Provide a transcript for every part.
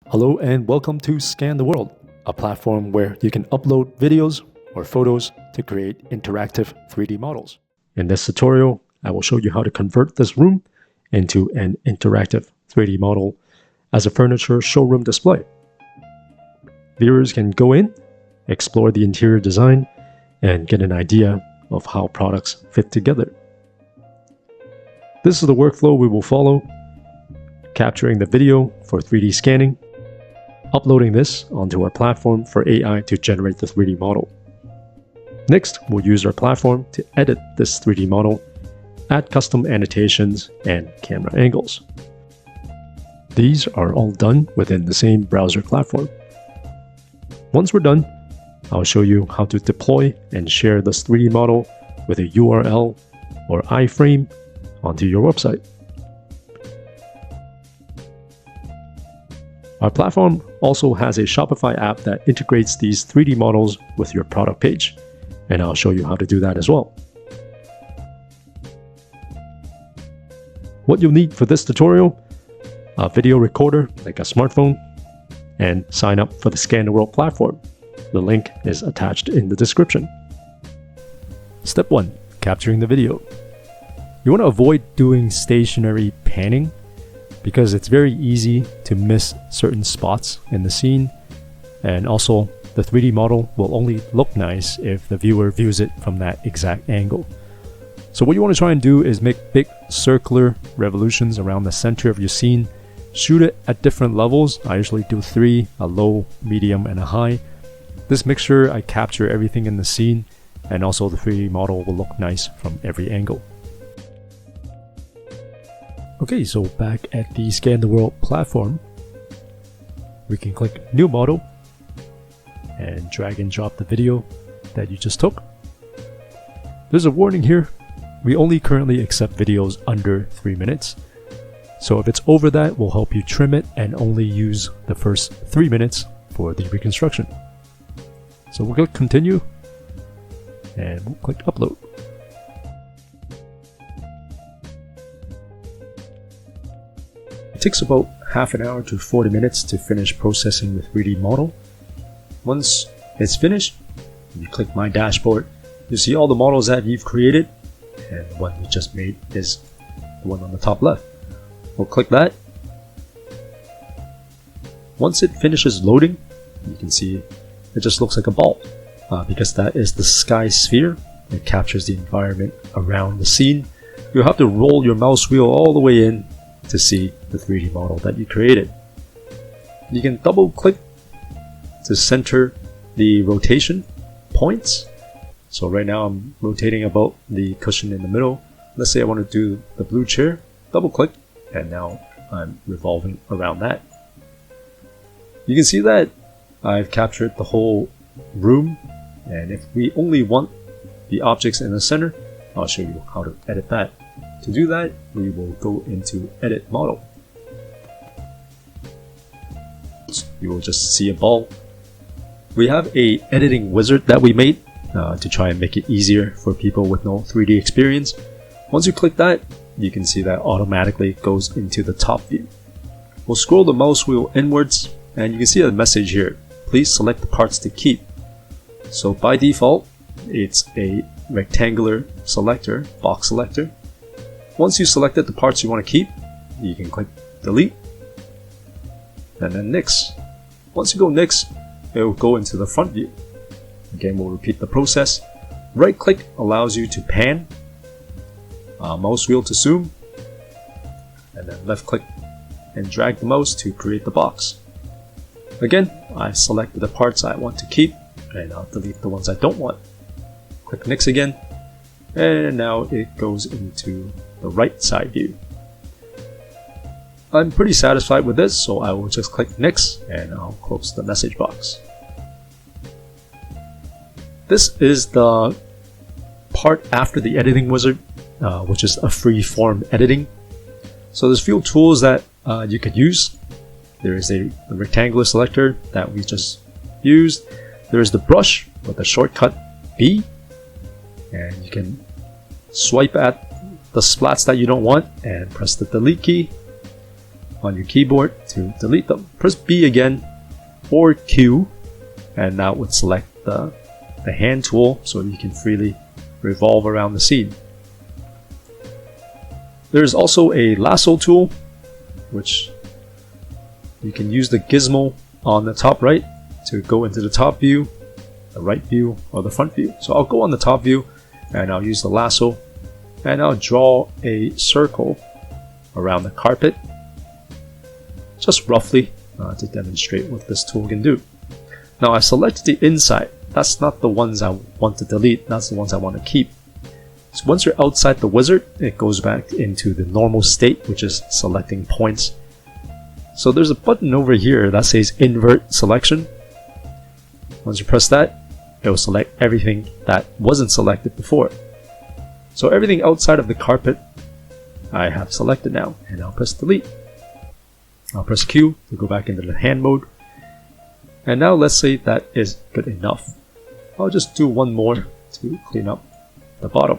Hello and welcome to Scan the World, a platform where you can upload videos or photos to create interactive 3D models. In this tutorial, I will show you how to convert this room into an interactive 3D model as a furniture showroom display. Viewers can go in, explore the interior design, and get an idea of how products fit together. This is the workflow we will follow: capturing the video for 3D scanning, uploading this onto our platform for AI to generate the 3D model. Next, we'll use our platform to edit this 3D model, add custom annotations and camera angles. These are all done within the same browser platform. Once we're done, I'll show you how to deploy and share this 3D model with a URL or iframe onto your website. Our platform also has a Shopify app that integrates these 3D models with your product page, and I'll show you how to do that as well. What you'll need for this tutorial: a video recorder like a smartphone, and sign up for the Scan the World platform. The link is attached in the description. Step 1. Capturing the video. You want to avoid doing stationary panning because it's very easy to miss certain spots in the scene, and also the 3D model will only look nice if the viewer views it from that exact angle. So what you want to try and do is make big circular revolutions around the center of your scene. Shoot it at different levels. I usually do 3, a low, medium, and a high. This makes sure I capture everything in the scene, and also the 3D model will look nice from every angle. Okay, so back at the Scan the World platform, we can click New Model and drag and drop the video that you just took. There's a warning here. We only currently accept videos under 3 minutes. So if it's over that, we'll help you trim it and only use the first 3 minutes for the reconstruction. So we'll click Continue and we'll click Upload. It takes about half an hour to 40 minutes to finish processing the 3D model. Once it's finished, you click My Dashboard. You see all the models that you've created, and the one we just made is the one on the top left. We'll click that. Once it finishes loading, you can see it just looks like a ball because that is the sky sphere. It captures the environment around the scene. You'll have to roll your mouse wheel all the way in to see the 3D model that you created. You can double click to center the rotation points. So right now I'm rotating about the cushion in the middle. Let's say I want to do the blue chair. Double click, and now I'm revolving around that. You can see that I've captured the whole room, and if we only want the objects in the center, I'll show you how to edit that. To do that, we will go into Edit Model. You will just see a ball. We have a editing wizard that we made to try and make it easier for people with no 3D experience. Once you click that, you can see that automatically goes into the top view. We'll scroll the mouse wheel inwards, and you can see a message here: please select the parts to keep. So by default, it's a rectangular selector, box selector. Once you selected the parts you want to keep, you can click Delete, and then Next. Once you go Next, it will go into the front view. Again, we'll repeat the process. Right click allows you to pan, mouse wheel to zoom, and then left click and drag the mouse to create the box. Again, I've selected the parts I want to keep, and I'll delete the ones I don't want. Click Next again, and now it goes into the right side view. I'm pretty satisfied with this, so I will just click Next and I'll close the message box. This is the part after the editing wizard, which is a free-form editing. So there's a few tools that you could use. There is the rectangular selector that we just used. There is the brush with the shortcut B, and you can swipe at the splats that you don't want and press the delete key. on your keyboard to delete them. Press B again or Q, and that would select the hand tool so you can freely revolve around the scene. There's also a lasso tool, which you can use the gizmo on the top right to go into the top view, the right view, or the front view. So I'll go on the top view and I'll use the lasso and I'll draw a circle around the carpet, just roughly, to demonstrate what this tool can do. Now I've selected the inside. That's not the ones I want to delete, that's the ones I want to keep. So once you're outside the wizard, it goes back into the normal state, which is selecting points. So there's a button over here that says invert selection. Once you press that, it will select everything that wasn't selected before. So everything outside of the carpet I have selected now, and I'll press delete. I'll press Q to go back into the hand mode. And now let's say that is good enough. I'll just do one more to clean up the bottom.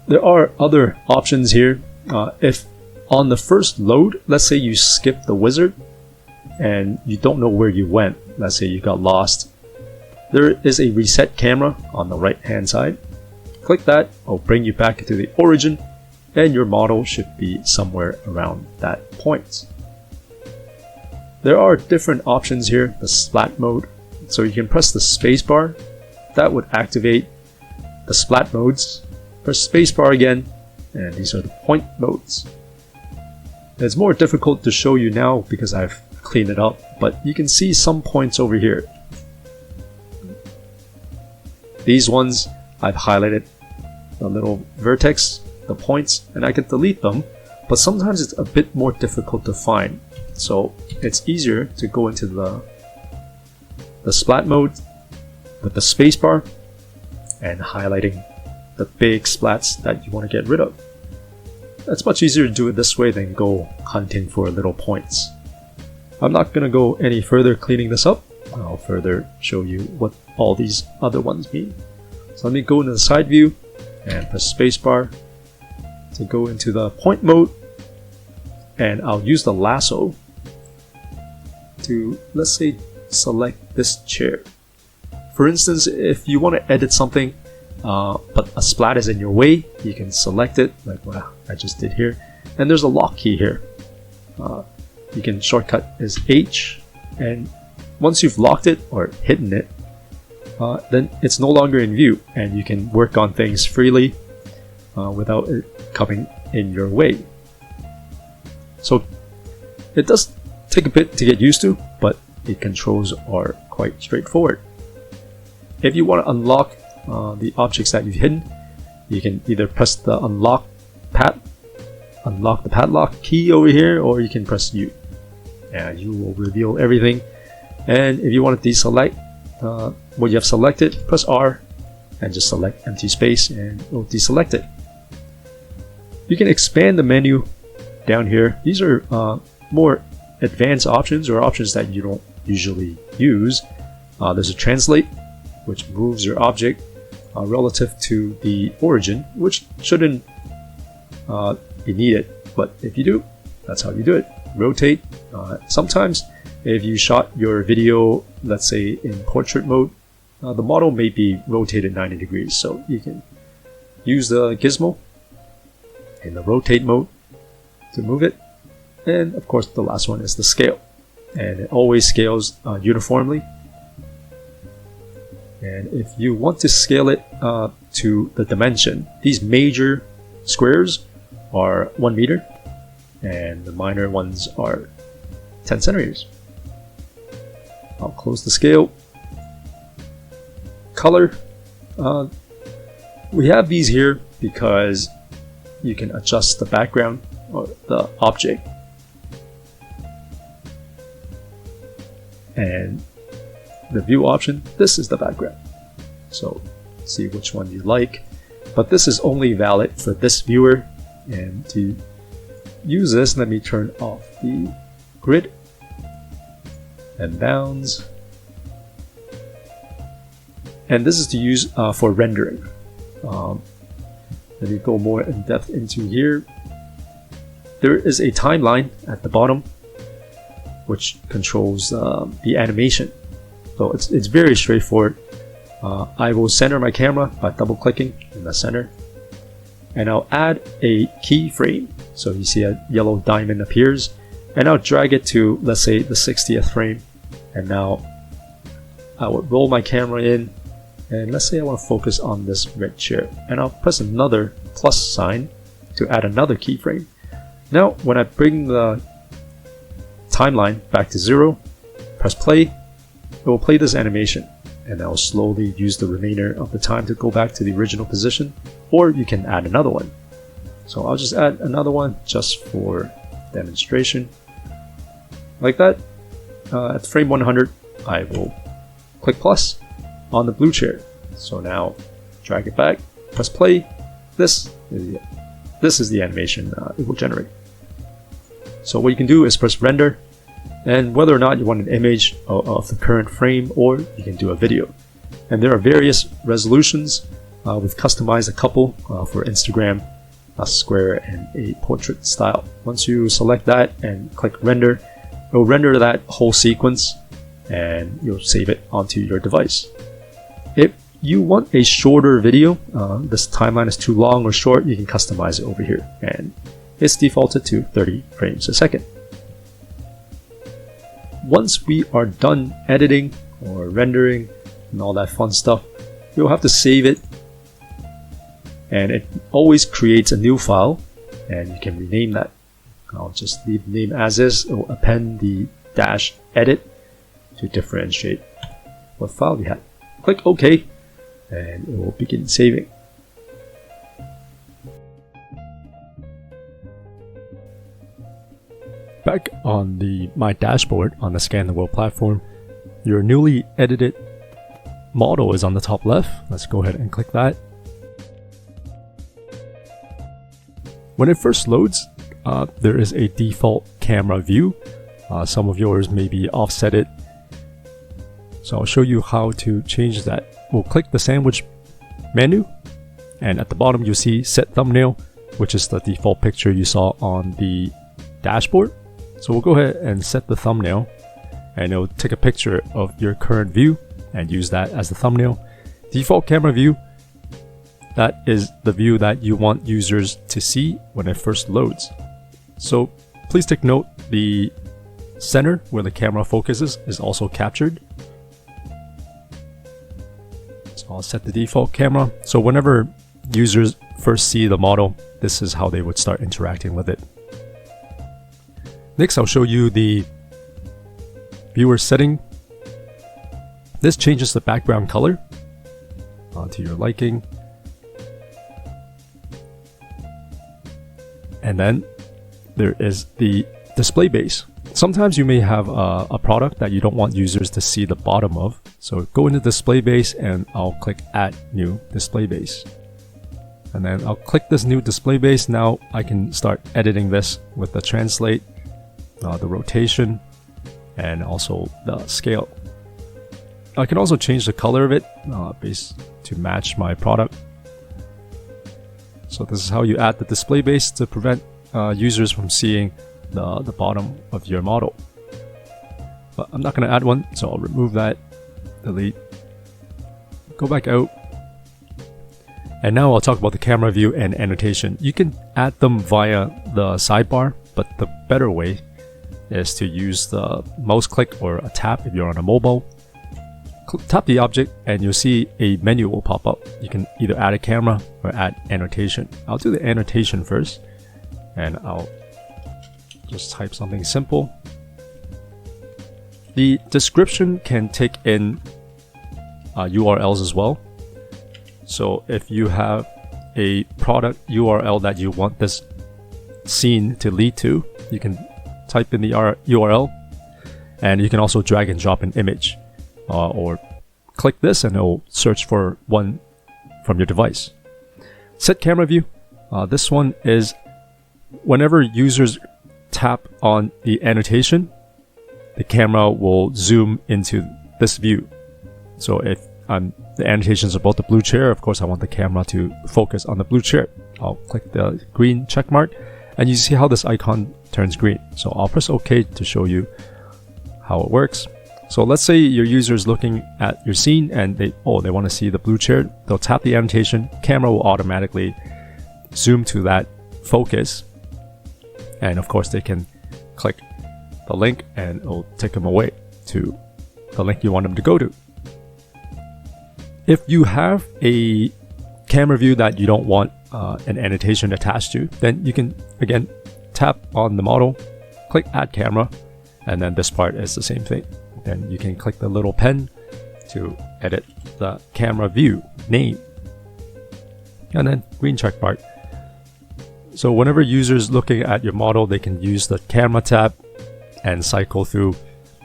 There are other options here. If on the first load, let's say you skip the wizard and you don't know where you went, let's say you got lost, there is a reset camera on the right hand side. Click that, it'll bring you back into the origin, and your model should be somewhere around that point. There are different options here. The splat mode, so you can press the spacebar, that would activate the splat modes. Press spacebar again, and these are the point modes. It's more difficult to show you now because I've cleaned it up, but you can see some points over here. These ones I've highlighted the little vertex, the points, and I can delete them, but sometimes it's a bit more difficult to find. So it's easier to go into the splat mode with the spacebar and highlighting the big splats that you want to get rid of. It's much easier to do it this way than go hunting for little points. I'm not going to go any further cleaning this up. I'll further show you what all these other ones mean. So let me go into the side view and press spacebar to go into the point mode, and I'll use the lasso to, let's say, select this chair. For instance, if you want to edit something but a splat is in your way, you can select it like what I just did here, and there's a lock key here. You can shortcut is H, and once you've locked it or hidden it, then it's no longer in view and you can work on things freely without it coming in your way. So it does take a bit to get used to, but the controls are quite straightforward. If you want to unlock the objects that you've hidden, you can either press the unlock the padlock key over here, or you can press U, and you will reveal everything. And if you want to deselect what you have selected, press R and just select empty space and it will deselect it. You can expand the menu down here. These are more advanced options, or options that you don't usually use. There's a translate, which moves your object relative to the origin, which shouldn't be needed, but if you do, that's how you do it. Rotate. Sometimes if you shot your video, let's say in portrait mode, the model may be rotated 90 degrees, so you can use the gizmo in the rotate mode to move it. And of course the last one is the scale, and it always scales uniformly. And if you want to scale it to the dimension, these major squares are 1 meter and the minor ones are 10 centimeters. I'll close the scale. Color, we have these here because you can adjust the background or the object, and the view option, this is the background, so see which one you like, but this is only valid for this viewer. And to use this, let me turn off the grid and bounds, and this is to use for rendering. Let me go more in depth into here. there is a timeline at the bottom which controls the animation. So it's very straightforward. I will center my camera by double clicking in the center, and I'll add a keyframe. So you see a yellow diamond appears, and I'll drag it to, let's say, the 60th frame. And now I would roll my camera in, and let's say I want to focus on this red chair, and I'll press another plus sign to add another keyframe. Now when I bring the timeline back to 0, press play, it will play this animation, and I will slowly use the remainder of the time to go back to the original position, or you can add another one. So I'll just add another one just for demonstration. Like that. At frame 100, I will click plus on the blue chair. So now drag it back, press play. This is the animation it will generate. So what you can do is press render, and whether or not you want an image of the current frame, or you can do a video. And there are various resolutions. We've customized a couple for Instagram, a square and a portrait style. Once you select that and click render, it will render that whole sequence, and you'll save it onto your device. If you want a shorter video, this timeline is too long or short, you can customize it over here, and it's defaulted to 30 frames a second. Once we are done editing or rendering and all that fun stuff, you'll have to save it, and it always creates a new file, and you can rename that. I'll just leave the name as is. It will append the -edit to differentiate what file we have. Click OK, and it will begin saving. Back on my dashboard on the Scan the World platform, your newly edited model is on the top left. Let's go ahead and click that. When it first loads, there is a default camera view. Some of yours may be offsetted. So I'll show you how to change that. We'll click the sandwich menu, and at the bottom you'll see set thumbnail, which is the default picture you saw on the dashboard. So we'll go ahead and set the thumbnail, and it'll take a picture of your current view and use that as the thumbnail. Default camera view, that is the view that you want users to see when it first loads. So please take note, the center where the camera focuses is also captured. So I'll set the default camera. So whenever users first see the model, this is how they would start interacting with it. Next, I'll show you the viewer setting. This changes the background color to your liking. And then there is the display base. Sometimes you may have a product that you don't want users to see the bottom of. So go into display base, and I'll click add new display base. And then I'll click this new display base. Now I can start editing this with the translate, the rotation, and also the scale. I can also change the color of it based to match my product. So this is how you add the display base to prevent users from seeing the bottom of your model. But I'm not going to add one, so I'll remove that, delete, go back out. And now I'll talk about the camera view and annotation. You can add them via the sidebar, but the better way is to use the mouse click or a tap if you're on a mobile. Tap the object and you'll see a menu will pop up. You can either add a camera or add annotation. I'll do the annotation first, and I'll just type something simple. The description can take in URLs as well. So if you have a product URL that you want this scene to lead to, you can type in the URL, and you can also drag and drop an image, or click this and it will search for one from your device. Set camera view. This one is whenever users tap on the annotation, the camera will zoom into this view. So if the annotation is about the blue chair, of course I want the camera to focus on the blue chair. I'll click the green check mark, And you see how this icon turns green. So I'll press OK to show you how it works. So let's say your user is looking at your scene and they want to see the blue chair. They'll tap the annotation, camera will automatically zoom to that focus. And of course they can click the link and it'll take them away to the link you want them to go to. If you have a camera view that you don't want an annotation attached to, then you can again tap on the model, click add camera, and then this part is the same thing. Then you can click the little pen to edit the camera view name, and then green check mark. So whenever users looking at your model, they can use the camera tab and cycle through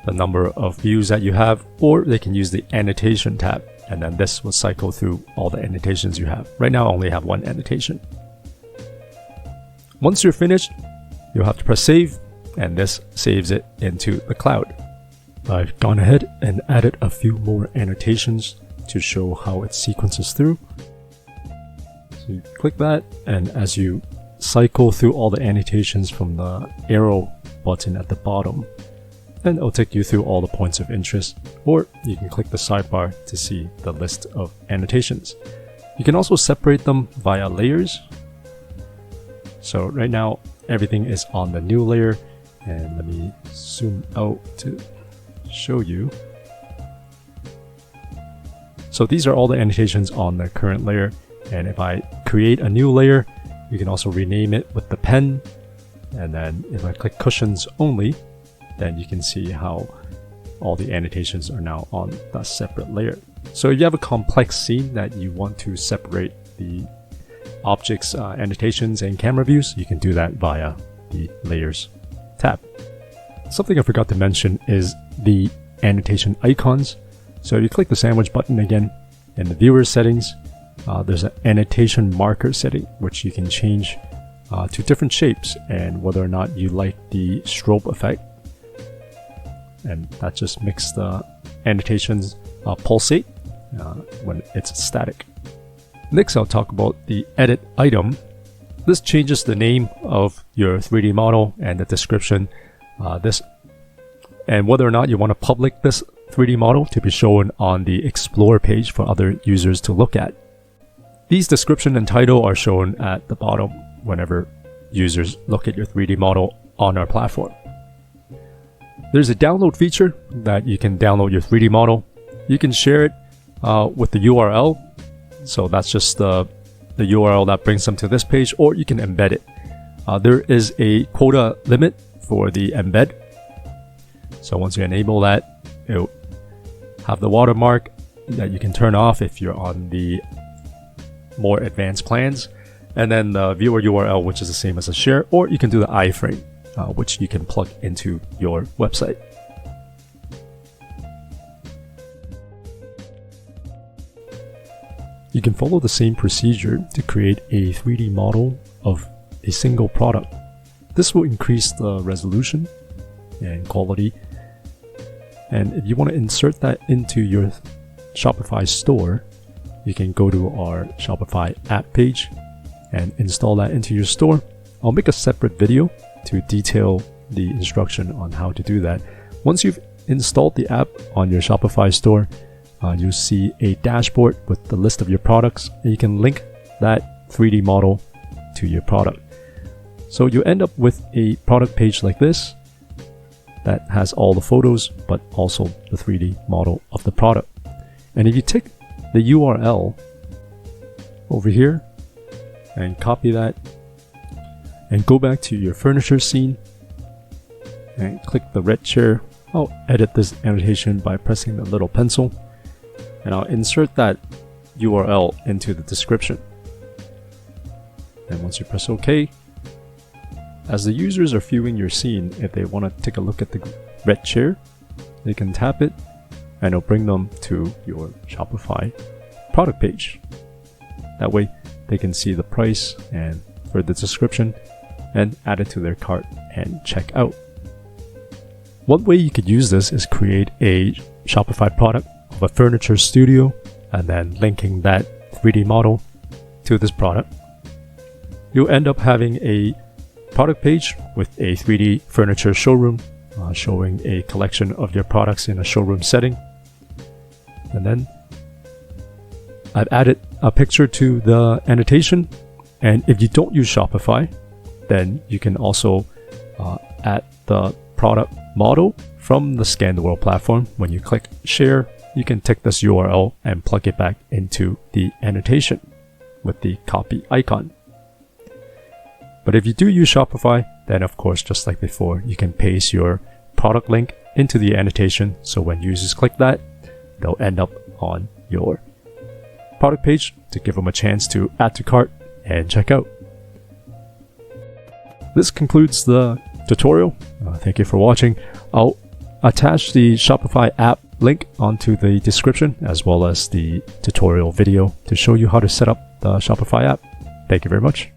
the number of views that you have, or they can use the annotation tab, and then this will cycle through all the annotations you have. Right now I only have one annotation. Once you're finished, you'll have to press save, and this saves it into the cloud. I've gone ahead and added a few more annotations to show how it sequences through. So you click that, and as you cycle through all the annotations from the arrow button at the bottom, then it'll take you through all the points of interest, or you can click the sidebar to see the list of annotations. You can also separate them via layers. So right now everything is on the new layer, and let me zoom out to show you. So these are all the annotations on the current layer, and if I create a new layer, you can also rename it with the pen, and then if I click cushions only, then you can see how all the annotations are now on the separate layer. So if you have a complex scene that you want to separate the objects, annotations, and camera views, you can do that via the layers tab. Something I forgot to mention is the annotation icons. So if you click the sandwich button again in the viewer settings, there's an annotation marker setting which you can change to different shapes and whether or not you like the strobe effect, and that just makes the annotations pulsate when it's static. Next, I'll talk about the edit item. This changes the name of your 3D model and the description, and whether or not you want to public this 3D model to be shown on the Explore page for other users to look at. These description and title are shown at the bottom whenever users look at your 3D model on our platform. There's a download feature that you can download your 3D model. You can share it with the URL. So that's just the URL that brings them to this page, or you can embed it. There is a quota limit for the embed. So once you enable that, it'll have the watermark that you can turn off if you're on the more advanced plans, and then the viewer URL, which is the same as a share, or you can do the iframe, which you can plug into your website. You can follow the same procedure to create a 3D model of a single product. This will increase the resolution and quality. And if you want to insert that into your Shopify store, you can go to our Shopify app page and install that into your store. I'll make a separate video to detail the instruction on how to do that. Once you've installed the app on your Shopify store, you'll see a dashboard with the list of your products, and you can link that 3D model to your product. So you end up with a product page like this that has all the photos, but also the 3D model of the product. And if you take the URL over here and copy that and go back to your furniture scene and click the red chair, I'll edit this annotation by pressing the little pencil, and I'll insert that URL into the description. And once you press OK, as the users are viewing your scene, if they want to take a look at the red chair, they can tap it and it'll bring them to your Shopify product page. That way they can see the price and for the description and add it to their cart and check out. One way you could use this is create a Shopify product of a furniture studio and then linking that 3D model to this product. You'll end up having a product page with a 3D furniture showroom showing a collection of your products in a showroom setting. And then I've added a picture to the annotation. And if you don't use Shopify, then you can also add the product model from the Scan the World platform. When you click share, you can take this URL and plug it back into the annotation with the copy icon. But if you do use Shopify, then of course, just like before, you can paste your product link into the annotation. So when users click that, they'll end up on your product page to give them a chance to add to cart and check out. This concludes the tutorial. Thank you for watching. I'll attach the Shopify app link onto the description as well as the tutorial video to show you how to set up the Shopify app. Thank you very much.